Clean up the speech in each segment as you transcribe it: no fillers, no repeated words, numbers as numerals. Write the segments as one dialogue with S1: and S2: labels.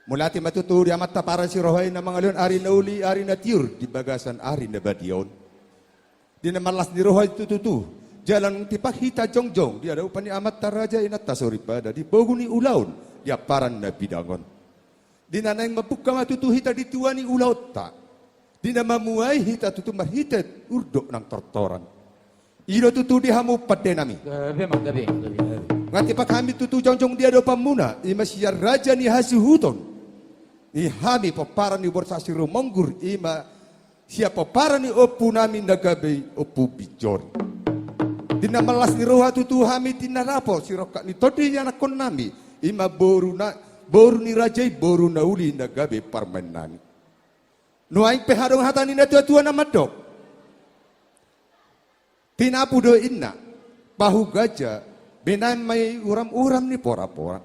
S1: Mulati matutu di amata para si rohay na mga leon ari na uli, ari na tiur, di bagasan ari na badiyon. Di na malas ni rohay tututu, jalan tipakita jongjong, di ada upani amat taraja inat tasoripada, di bogu ni ulaun, di aparan na bidangon. Di na nang mabuka matutu hita di tuani ulaut ta. Di na mamuay hita tutu marhitet urdok ng tortoran. Ilo tutu di hamu padenami.
S2: Gabi.
S1: Ngati pa kami tutu jongjong dia do pamuna, ima siya raja ni hasuhuton. Ni hami paparan ni borsasi rumonggur, ima siya paparan ni opu nami nagabe opu bijor. Dina malas ni roha tutu hami tinarapo si roka ni todi anak kon nami, ima boru ni rajai boru na uli nagabe parmenani. Nuaing pehadong hatani na tua na madok. Pinapudo inna, bahu gajah, benai may uram-uram ni pora-pora.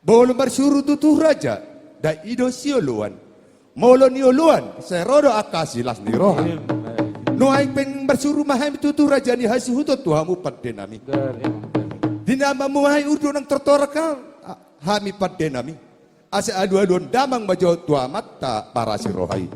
S1: Bolo bersuru tutuh raja, da ido sioluan. Molo ni oluan, serodo akasilas ni roha. Nuaing pen bersuru mahai tutuh raja ni hasuhuto tuhamu padenami. Dinama muhai urdo nang tertorakal, hami padenami. Asa adu-aduan damang bajo tua mata para si rohai.